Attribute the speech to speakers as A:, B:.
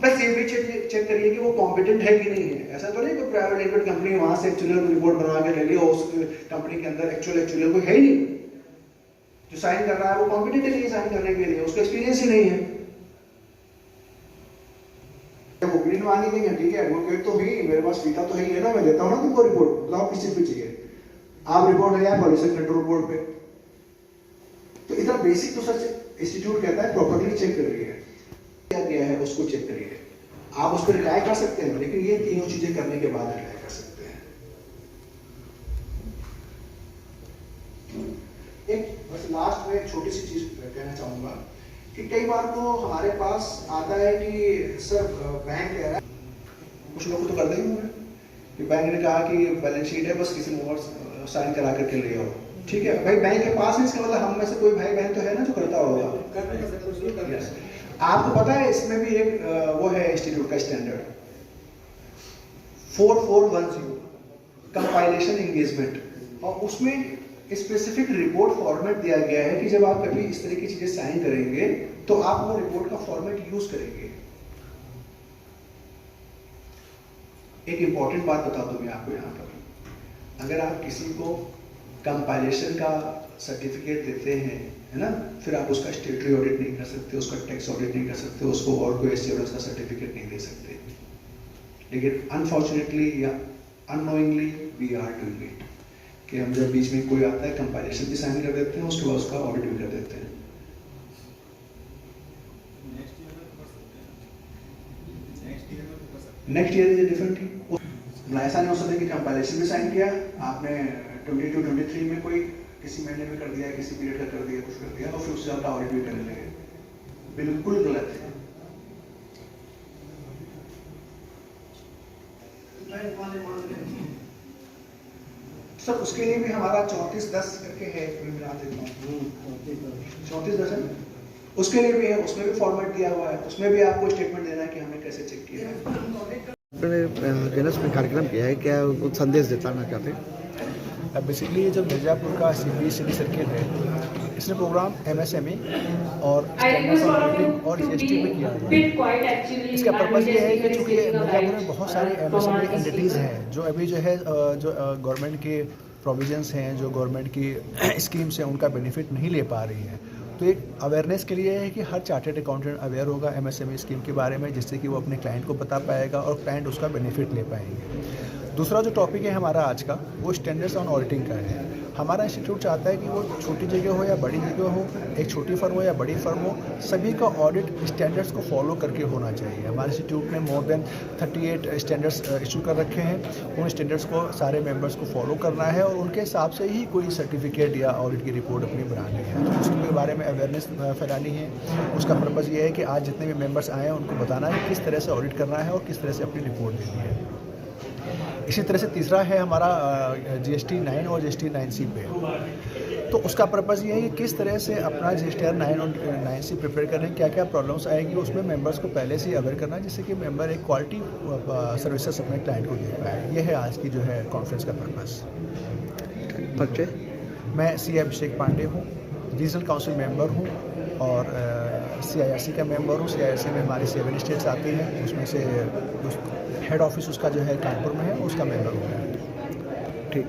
A: Plus ये भी check करिए कि वो कॉम्पिटेंट है कि नहीं है। ऐसा तो नहीं कोई प्राइवेट लिमिटेड कंपनी वहां से एक्चुअल रिपोर्ट बनवा के ले लिया, उस कंपनी के अंदर एक्चुअल कोई है ही नहीं, जो साइन कर रहा है वो कॉम्पिटेंट नहीं है साइन करने के लिए, उसका एक्सपीरियंस ही नहीं है। ओपिनियन मांगी गई है, ठीक है, एडवोकेट तो ही मेरे पास फीता तो ही है ना, मैं देता हूँ ना तुमको रिपोर्ट, बताओ किस चीज पे चाहिए, आप रिपोर्ट है या पॉल्यूशन कंट्रोल बोर्ड पे। तो इतना बेसिक तो सच इंस्टीट्यूट कहता है प्रॉपर्ली चेक करिए, क्या गया है उसको चेक करिए। आप उस पर रिलाय कर सकते हैं, लेकिन ये तीनों चीजें करने के बाद रिलाय कर सकते हैं। एक बस लास्ट में एक छोटी सी चीज कहना चाहूंगा कि कई बार तो हमारे पास आता है कि सर बैंक कह रहा है, कुछ लोग तो कर देंगे कि बैंक ने कहा कि बैलेंस शीट है, बस किसी में और साइन करा करके ले आओ, ठीक है भाई, बैंक के पास है, इसका मतलब हम में से कोई भाई बहन तो है ना जो करता होगा। yes. आपको पता है इसमें भी एक वो है इंस्टीट्यूट का स्टैंडर्ड 4410 कंपाइलेशन एंगेजमेंट, और उसमें स्पेसिफिक रिपोर्ट फॉर्मेट दिया गया है कि जब आप कभी इस तरह की चीजें साइन करेंगे तो आप वो रिपोर्ट का फॉर्मेट यूज करेंगे। एक इंपॉर्टेंट बात बता दूं मैं आपको यहाँ पर, अगर आप किसी को कंपाइलेशन का सर्टिफिकेट देते हैं, है ना, फिर आप उसका स्टेटरी ऑडिट नहीं कर सकते, उसका टैक्स ऑडिट नहीं कर सकते, उसको और कोई एश्योरेंस का सर्टिफिकेट नहीं दे सकते, लेकिन अनफॉर्चुनेटली या unknowingly we are doing it, कि हम जब बीच में कोई आता है कंपाइलेशन भी साइन कर देते हैं, उसके बाद उसका ऑडिट भी कर देते हैं। Next year is different thing. ऐसा नहीं हो सकता कि कंपाइलेशन भी साइन किया आपने 22-23 में, कोई किसी महीने में कर दिया, किसी पीरियड का कर दिया, कुछ कर दिया, और फिर उससे आपका ऑडिट भी करने लगे, बिल्कुल गलत है। सर उसके लिए भी हमारा 3410 करके है, मैं बना देता हूँ 3410 है, उसके लिए भी है, उसमें भी फॉर्मेट दिया हुआ है, उसमें भी आपको स्टेटमेंट देना है कि हमने कैसे चेक किया है।
B: में कार्यक्रम किया है, क्या कुछ संदेश देना चाहते हैं?
C: बेसिकली जो मिर्ज़ापुर का सिटी सर्किल है, इसने प्रोग्राम MSME और स्टैंडर्ड और GST में किया हुआ है। इसका पर्पज़ ये है कि चूँकि मिर्ज़ापुर में बहुत सारी MSME एंटिटीज़ हैं जो अभी जो है जो गवर्नमेंट के प्रोविजंस हैं, जो गवर्नमेंट की स्कीम्स हैं, उनका बेनिफिट नहीं ले पा रही हैं। तो एक अवेयरनेस के लिए है कि हर चार्टर्ड अकाउंटेंट अवेयर होगा MSME स्कीम के बारे में, जिससे कि वो अपने क्लाइंट को बता पाएगा और क्लाइंट उसका बेनिफिट ले पाएंगे। दूसरा जो टॉपिक है हमारा आज का, वो स्टैंडर्ड्स ऑन ऑडिटिंग का है। हमारा इंस्टीट्यूट चाहता है कि वो छोटी जगह हो या बड़ी जगह हो, एक छोटी फर्म हो या बड़ी फर्म हो, सभी का ऑडिट स्टैंडर्ड्स को फॉलो करके होना चाहिए। हमारे इंस्टीट्यूट ने मोर देन 38 स्टैंडर्ड्स इशू कर रखे हैं। उन स्टैंडर्ड्स को सारे मेंबर्स को फॉलो करना है और उनके हिसाब से ही कोई सर्टिफिकेट या ऑडिट की रिपोर्ट अपनी बनानी है। तो उसके बारे में अवेयरनेस फैलानी है। उसका पर्पज़ ये है कि आज जितने भी मेंबर्स आए हैं उनको बताना है किस तरह से ऑडिट करना है और किस तरह से अपनी रिपोर्ट देनी है। इसी तरह से तीसरा है हमारा GST 9 और GST 9C पे, तो उसका पर्पज़ ये है कि किस तरह से अपना GST 9 और 9C प्रिपेयर करें, क्या क्या प्रॉब्लम्स आएगी उसमें मेंबर्स को पहले से अवेयर करना है, जिससे कि मेंबर एक क्वालिटी सर्विसेज अपने क्लाइंट को दे पाए। ये है आज की जो है कॉन्फ्रेंस का पर्पज़। मैं CA अभिषेक पांडे हूँ, रीजनल काउंसिल मेंबर हूँ और CIRC का मेंबर हूँ। CIRC में हमारी 7 स्टेट्स आती हैं, उसमें से हेड ऑफिस उसका जो है कानपुर में है, उसका मेंबर हूँ मैं।
B: ठीक।